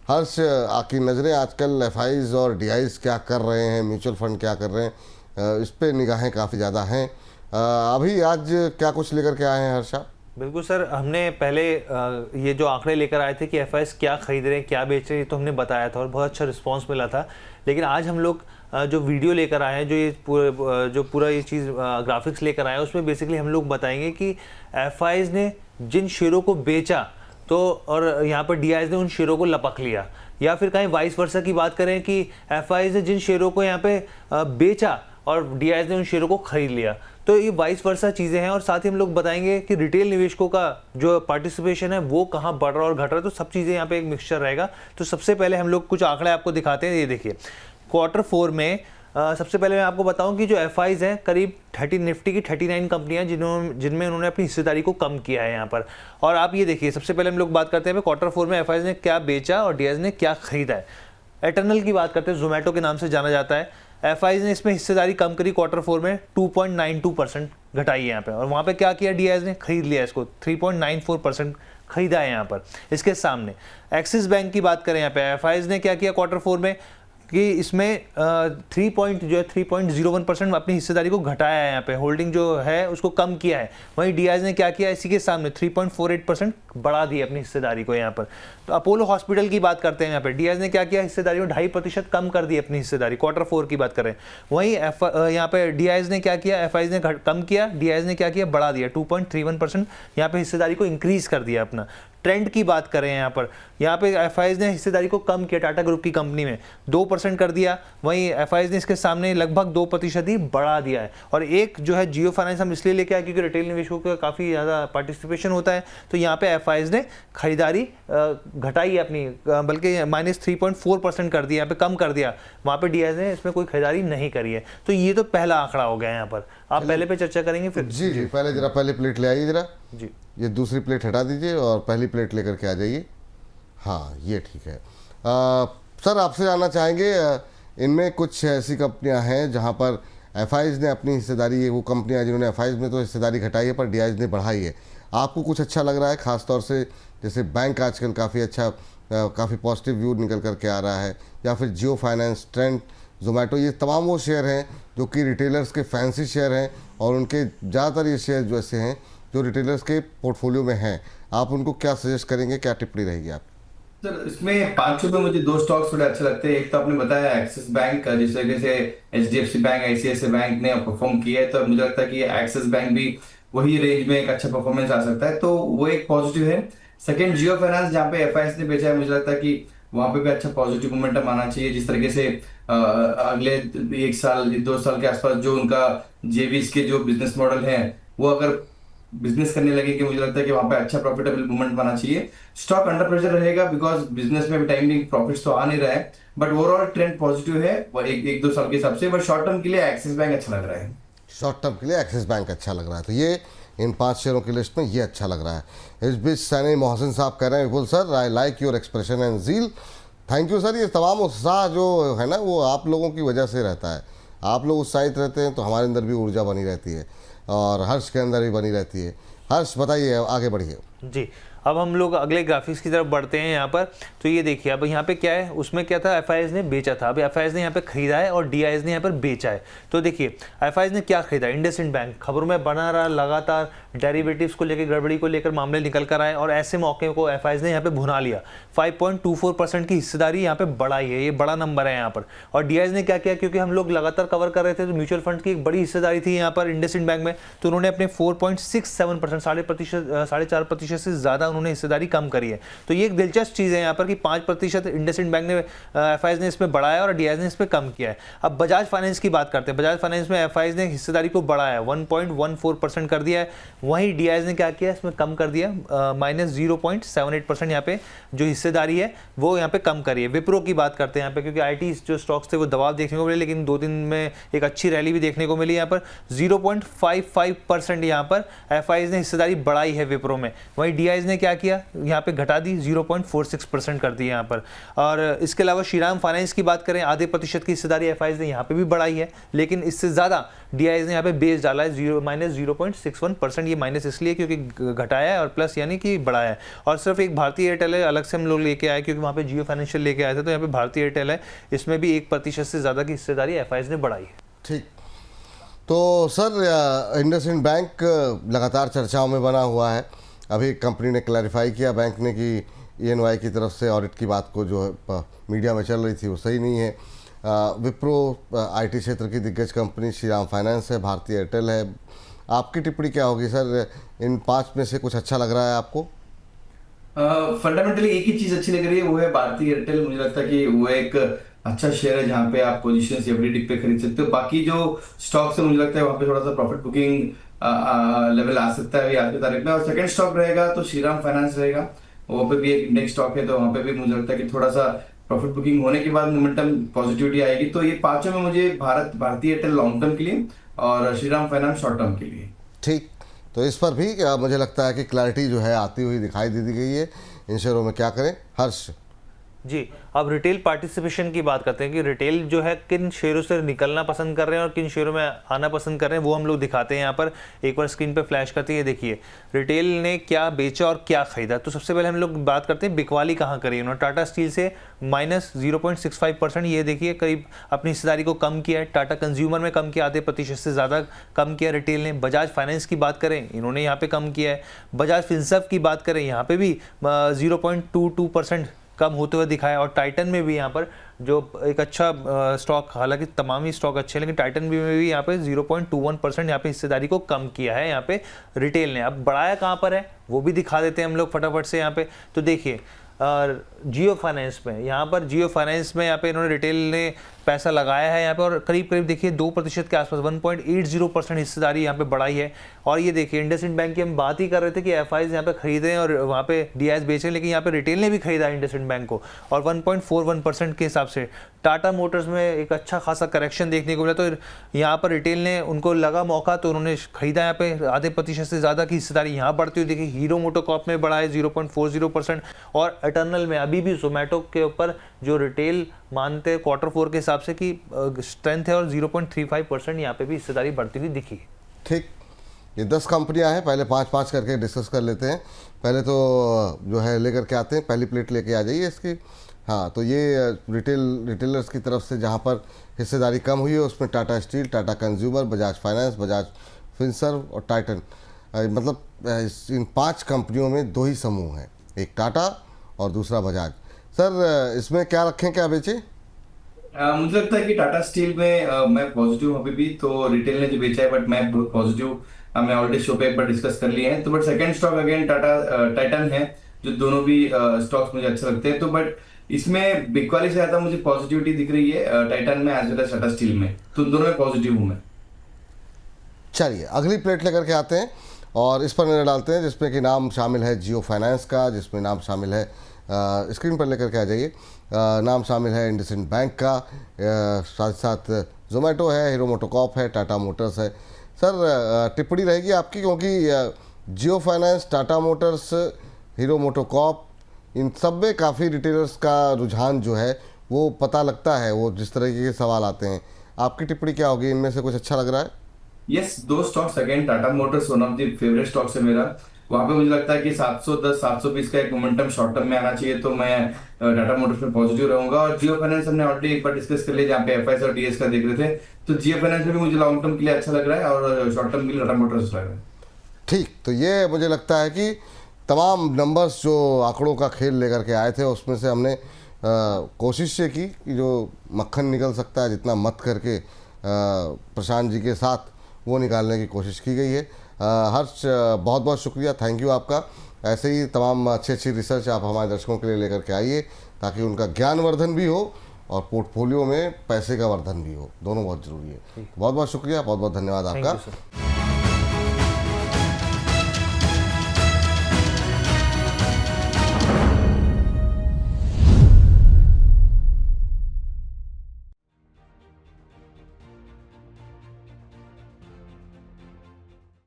हर्ष, आपकी नज़रें आजकल एफआईज और डीआईज क्या कर रहे हैं, म्यूचुअल फंड क्या कर रहे हैं, इस पे निगाहें काफ़ी ज़्यादा हैं। अभी आज क्या कुछ लेकर के आए हैं हर्ष आप? बिल्कुल सर, हमने पहले ये जो आंकड़े लेकर आए थे कि एफआईज क्या खरीद रहे हैं, क्या बेच रहे हैं, तो हमने बताया था और बहुत अच्छा रिस्पांस मिला था। लेकिन आज हम लोग जो वीडियो लेकर आए हैं, जो पूरा ये चीज़ ग्राफिक्स लेकर आए हैं, उसमें बेसिकली हम लोग बताएंगे कि एफआईज ने जिन शेयरों को बेचा तो और यहाँ पर डीआईज ने उन शेयरों को लपक लिया, या फिर कहीं वाइस वर्सा की बात करें कि एफआईज ने जिन शेयरों को यहाँ पे बेचा और डीआईज ने उन शेयरों को खरीद लिया। तो ये वाइस वर्सा चीज़ें हैं। और साथ ही हम लोग बताएंगे कि रिटेल निवेशकों का जो पार्टिसिपेशन है वो कहाँ बढ़ रहा और घट रहा है। तो सब चीज़ें यहाँ पे एक मिक्सचर रहेगा। तो सबसे पहले हम लोग कुछ आंकड़े आपको दिखाते हैं। ये देखिए, Q4 में सबसे पहले मैं आपको बताऊं कि जो एफआईज हैं, करीब 30 निफ्टी की 39 कंपनियां जिनमें उन्होंने अपनी हिस्सेदारी को कम किया है यहाँ पर। और आप ये देखिए, सबसे पहले हम लोग बात करते हैं Q4 में एफआईज ने क्या बेचा और डीआईज ने क्या खरीदा है। एटर्नल की बात करते हैं, जोमेटो के नाम से जाना जाता है। एफआईज ने इसमें हिस्सेदारी कम करी Q4 में, 2.92% घटाई है यहाँ पे। और वहाँ पे क्या किया, डीआईज ने खरीद लिया इसको, 3.94% खरीदा है यहाँ पर। इसके सामने एक्सिस बैंक की बात करें, यहाँ पे एफआईज ने क्या किया Q4 में कि इसमें 3.01% अपनी हिस्सेदारी को घटाया है, यहाँ पे होल्डिंग जो है उसको कम किया है। वहीं डीआईज ने क्या किया, इसी के सामने 3.48% बढ़ा दी अपनी हिस्सेदारी को यहाँ पर। तो अपोलो हॉस्पिटल की बात करते हैं, यहाँ पे डीआईज ने क्या किया, हिस्सेदारी में 2.5% कम कर दी अपनी हिस्सेदारी, Q4 की बात करें। वहीं यहाँ पे डीआईज ने क्या किया, एफआईज ने कम किया, डीआईज ने क्या किया, बढ़ा दिया, 2.31% यहाँ पे हिस्सेदारी को इंक्रीज कर दिया अपना। ट्रेंड की बात करें यहाँ पे एफआईज ने हिस्सेदारी को कम किया, टाटा ग्रुप की कंपनी में 2% कर दिया। वहीं एफआईज ने इसके सामने लगभग 2% ही बढ़ा दिया है। और एक जो है जियो फाइनेंस हम इसलिए लेके आए क्योंकि रिटेल निवेशकों का काफ़ी ज़्यादा पार्टिसिपेशन होता है। तो यहाँ पे एफआईज ने खरीदारी घटाई अपनी, बल्कि -3.4% कर दिया, यहाँ पे कम कर दिया। वहाँ पे डीआईज ने इसमें कोई खरीदारी नहीं करी है। तो ये तो पहला आंकड़ा हो गया यहाँ पर। आप पहले पे चर्चा करेंगे फिर? जी, पहले जरा पहली प्लेट ले आइए जरा जी। ये दूसरी प्लेट हटा दीजिए और पहली प्लेट लेकर के आ जाइए। हाँ, ये ठीक है। सर, आपसे जानना चाहेंगे, इनमें कुछ ऐसी कंपनियां हैं जहां पर एफआईज ने अपनी हिस्सेदारी, वो कंपनियां जिन्होंने एफआईज में तो हिस्सेदारी घटाई है पर डीआईज ने बढ़ाई है, आपको कुछ अच्छा लग रहा है? खासतौर से जैसे बैंक आजकल काफ़ी अच्छा, काफ़ी पॉजिटिव व्यू निकल करके आ रहा है, या फिर जियो फाइनेंस, ट्रेंड, जोमेटो, ये तमाम वो शेयर हैं जो कि रिटेलर्स के फैंसी शेयर हैं और उनके ज़्यादातर ये शेयर जो ऐसे हैं जो रिटेलर्स के पोर्टफोलियो में हैं। आप उनको क्या सजेस्ट करेंगे, क्या टिप्पणी रहेगी आप? सर, इसमें 500 में मुझे 2 स्टॉक्स थोड़े अच्छे लगते हैं। एक तो आपने बताया एक्सिस बैंक, जिस तरीके से एचडीएफसी बैंक, आईसीआईसीआई बैंक ने परफॉर्म किया है, तो मुझे लगता है कि एक्सिस बैंक भी वही रेंज में एक अच्छा परफॉर्मेंस आ सकता है, तो वो एक पॉजिटिव है। सेकंड, जियो फाइनेंस, जहाँ पे एफआईएस ने बेचा है, मुझे लगता है कि वहां पे भी अच्छा पॉजिटिव मोमेंटम आना चाहिए। जिस तरीके से अगले 1 साल 2 साल के आसपास जो उनका जेवीज के जो बिजनेस मॉडल है वो अगर बिजनेस करने लगे, कि मुझे लगता है कि वहां पे अच्छा प्रॉफिटेबल मूवमेंट बना चाहिए। स्टॉक अंडर प्रेशर रहेगा बिकॉज बिजनेस में भी टाइमिंग प्रॉफिट्स तो आ नहीं रहा है, बट ओवरऑल ट्रेंड पॉजिटिव है एक 2 साल के हिसाब से। बट शॉर्ट टर्म के लिए एक्सिस बैंक अच्छा लग रहा है। शॉर्ट टर्म के लिए एक्सिस बैंक अच्छा लग रहा है, तो ये इन 5 शेयरों की लिस्ट में ये अच्छा लग रहा है। इस बीच सैनी मोहसिन साहब कह रहे हैं, Vipul sir, I like your expression and zeal. Thank you sir. ये तमाम उत्साह जो है ना, वो आप लोगों की वजह से रहता है। आप लोग उत्साहित रहते हैं तो हमारे अंदर भी ऊर्जा बनी रहती है और हर्ष के अंदर भी बनी रहती है। हर्ष, बताइए, आगे बढ़िए। जी, अब हम लोग अगले ग्राफिक्स की तरफ बढ़ते हैं यहाँ पर। तो ये देखिए, अब यहाँ पे क्या है, उसमें क्या था, एफआईज ने बेचा था, अब एफआईज ने यहाँ पे खरीदा है और डीआईज ने यहाँ पर बेचा है। तो देखिए, एफआईज ने क्या खरीदा, इंडसइंड बैंक खबरों में बना रहा, लगातार डेरिवेटिव्स को लेकर, गड़बड़ी को लेकर मामले निकल कर आए और ऐसे मौके को एफआईज ने यहाँ पे भुना लिया। 5.24% की हिस्सेदारी यहाँ पे बढ़ाई है, ये बड़ा नंबर है यहाँ पर। और डीआईज ने क्या किया, क्योंकि हम लोग लगातार कवर कर रहे थे तो म्यूचुअल फंड की एक बड़ी हिस्सेदारी थी यहाँ पर इंडसइंड बैंक में, तो उन्होंने अपने 4.67%, 4.5% से ज़्यादा उन्होंने हिस्सेदारी कम करी है। तो ये एक दिलचस्प चीज़ है यहाँ पर कि 5% इंडसइंड बैंक ने, एफआईज ने इसमें बढ़ाया और डीआईज ने इस पर कम किया है। अब बजाज फाइनेंस की बात करते हैं। बजाज फाइनेंस में एफआईज ने हिस्सेदारी को बढ़ाया, 1.14% कर दिया है। वहीं डीआईज ने क्या किया, इसमें कम कर दिया, -0.78% यहाँ पे जो हिस्सेदारी है वो यहाँ पे कम करी है। विप्रो की बात करते हैं यहाँ पे, क्योंकि आईटी जो स्टॉक्स थे वो दबाव देखने को मिले, लेकिन 2 दिन में एक अच्छी रैली भी देखने को मिली। यहाँ पर 0.55% यहाँ पर एफआईज ने हिस्सेदारी बढ़ाई है विप्रो में। वहीं डीआईज ने क्या किया, यहाँ पे घटा दी, 0.46% कर दी यहाँ पर। और इसके अलावा श्रीराम फाइनेंस की बात करें, आधे प्रतिशत की हिस्सेदारी एफआईज ने यहाँ पे भी बढ़ाई है, लेकिन इससे ज़्यादा डीआईज ने यहाँ पे बेस डाला है, -0.61%। ये माइनस इसलिए क्योंकि घटाया है और प्लस यानी कि बढ़ाया है। और सिर्फ एक भारतीय एयरटेल है, अलग से हम लोग लेके आए क्योंकि वहाँ पे जियो फाइनेंशियल लेके आए थे, तो यहाँ पे भारतीय एयरटेल है, इसमें भी 1% से ज़्यादा की हिस्सेदारी एफआईज ने बढ़ाई है। ठीक, तो सर इंडसइंड बैंक लगातार चर्चाओं में बना हुआ है। अभी कंपनी ने क्लैरिफाई किया बैंक ने कि ईएनवाई की तरफ से ऑडिट की बात को जो मीडिया में चल रही थी वो सही नहीं है। विप्रो आईटी क्षेत्र की दिग्गज कंपनी श्रीराम फाइनेंस है, भारतीय एयरटेल है। आपकी टिप्पणी क्या होगी सर, इन 5 में से कुछ अच्छा लग रहा है आपको? फंडामेंटली एक ही चीज अच्छी लग रही है, वो है भारतीय एयरटेल। मुझे लगता है कि वो एक अच्छा शेयर है जहाँ पे आप पोजीशंस एवरी टिक पे खरीद सकते हो। बाकी जो स्टॉक्स है मुझे लगता है वहाँ पे थोड़ा सा प्रॉफिट बुकिंग लेवल आ सकता है अभी आज की तारीख में। और सेकंड स्टॉक रहेगा तो श्रीराम फाइनेंस रहेगा, वहाँ पे भी एक इंडेक्स स्टॉक है, तो वहाँ पे भी मुझे लगता है कि थोड़ा सा प्रॉफिट बुकिंग होने के बाद मोमेंटम पॉजिटिविटी आएगी। तो ये पांचों में मुझे भारतीय एयरटेल लॉन्ग टर्म के लिए और श्रीराम फाइनेंस शॉर्ट टर्म के लिए। ठीक, तो इस पर भी मुझे लगता है कि क्लैरिटी जो है आती हुई दिखाई दी गई है। इन शेयरों में क्या करें हर्ष? जी, अब रिटेल पार्टिसिपेशन की बात करते हैं कि रिटेल जो है किन शेयरों से निकलना पसंद कर रहे हैं और किन शेयरों में आना पसंद कर रहे हैं, वो हम लोग दिखाते हैं यहाँ पर। एक बार स्क्रीन पे फ्लैश करते हैं, देखिए रिटेल ने क्या बेचा और क्या खरीदा। तो सबसे पहले हम लोग बात करते हैं बिकवाली कहाँ करी उन्होंने। टाटा स्टील से -0.65%, ये देखिए करीब अपनी हिस्सेदारी को कम किया है। टाटा कंज्यूमर में कम किया, आधे प्रतिशत से ज़्यादा कम किया रिटेल ने। बजाज फाइनेंस की बात करें, इन्होंने यहाँ पे कम किया है। बजाज फिनसर्व की बात करें, यहाँ पे भी 0.22% कम होते हुए दिखाया। और टाइटन में भी यहाँ पर जो एक अच्छा स्टॉक, हालांकि तमाम ही स्टॉक अच्छे हैं, लेकिन टाइटन में भी यहाँ पे 0.21% यहाँ पे हिस्सेदारी को कम किया है यहाँ पे रिटेल ने। अब बढ़ाया कहाँ पर है वो भी दिखा देते हैं हम लोग फटाफट से यहाँ पे। तो देखिए जियो फाइनेंस में, यहाँ पर जियो फाइनेंस में यहाँ पे इन्होंने रिटेल ने पैसा लगाया है यहाँ पे, और करीब करीब देखिए 2% के आसपास 1.80% हिस्सेदारी यहाँ पे बढ़ाई है। और ये देखिए इंडसइंड बैंक की हम बात ही कर रहे थे कि एफआईज यहाँ पे खरीदें और वहाँ पे डीआईएस बेचें, लेकिन यहाँ पे रिटेल ने भी खरीदा इंडसइंड बैंक को, और 1.41% के हिसाब से। टाटा मोटर्स में एक अच्छा खासा करेक्शन देखने को मिला, तो यहाँ पर रिटेल ने, उनको लगा मौका तो उन्होंने खरीदा यहाँ पे, आधे प्रतिशत से ज़्यादा की हिस्सेदारी यहाँ बढ़ती हुई देखिए। हीरो मोटोकॉर्प में बढ़ा है 0.40%, और इटर्नल में अभी भी जोमेटो के ऊपर जो रिटेल मानते हैं Q4 के हिसाब से कि स्ट्रेंथ है, और 0.35% यहाँ पे भी हिस्सेदारी बढ़ती हुई दिखी। ठीक, ये 10 कंपनियां हैं, पहले 5-5 करके डिस्कस कर लेते हैं। पहले तो जो है लेकर के आते हैं, पहली प्लेट लेके आ जाइए इसकी। हाँ, तो ये रिटेलर्स की तरफ से जहाँ पर हिस्सेदारी कम हुई है उसमें Tata steel, Tata consumer, Bajaj finance, Bajaj Finserv और टाइटन, मतलब इन 5 कंपनियों में 2 ही समूह हैं, एक टाटा और दूसरा बजाज। सर इसमें क्या रखें, क्या बेचें? मुझे लगता है कि टाटा स्टील में मैं पॉजिटिव हूँ अभी भी, तो रिटेल ने जो बेचा है, बट मैं बहुत पॉजिटिव, मैं ऑलरेडी शो पे एक बार डिस्कस कर लिए हैं। तो but second stock again Titan है, जो दोनों भी स्टॉक्स मुझे अच्छे लगते हैं। तो बट इसमें बिकवाली से ज्यादा मुझे पॉजिटिविटी दिख रही है टाइटन में as well as Tata Steel में, तो दोनों में पॉजिटिव हूँ मैं। चलिए अगली प्लेट लेकर के आते हैं और इस पर नजर डालते हैं, जिसमें कि नाम शामिल है जियो फाइनेंस का, जिसमें नाम शामिल है, स्क्रीन पर लेकर के आ जाइए, नाम शामिल है इंडसइंड बैंक का, साथ साथ जोमेटो है, हीरो मोटोकॉर्प है, टाटा मोटर्स है। सर टिप्पणी रहेगी आपकी, क्योंकि Jio Finance, Tata Motors, Hero MotoCorp, इन सब में काफ़ी रिटेलर्स का रुझान जो है वो पता लगता है, वो जिस तरह के सवाल आते हैं। आपकी टिप्पणी क्या होगी, इनमें से कुछ अच्छा लग रहा है? Yes, 2 stocks again, Tata Motors one of the favourite stocks है मेरा। वहां पे मुझे लगता है कि 710 720 का एक मोमेंटम शॉर्ट टर्म में आना चाहिए, तो मैं टाटा मोटर्स में पॉजिटिव रहूंगा। और जियो फाइनेंस हमने ऑलरेडी एक बार डिस्कस कर लिया, जहाँ पे एफआईएस और डीएस का देख रहे थे, तो जियो फाइनेंस में भी मुझे लॉन्ग टर्म के लिए अच्छा लग रहा है और शॉर्ट टर्म के लिए टाटा मोटर्स लग रहा है। ठीक, तो ये मुझे लगता है कि तमाम नंबर्स जो आंकड़ों का खेल लेकर के आए थे उसमें से हमने कोशिश ये की कि जो मक्खन निकल सकता है जितना मत करके प्रशांत जी के साथ, वो निकालने की कोशिश की गई है। हर्ष बहुत बहुत शुक्रिया, थैंक यू आपका। ऐसे ही तमाम अच्छी रिसर्च आप हमारे दर्शकों के लिए लेकर के आइए, ताकि उनका ज्ञानवर्धन भी हो और पोर्टफोलियो में पैसे का वर्धन भी हो, दोनों बहुत ज़रूरी है। बहुत बहुत शुक्रिया, बहुत बहुत धन्यवाद आपका।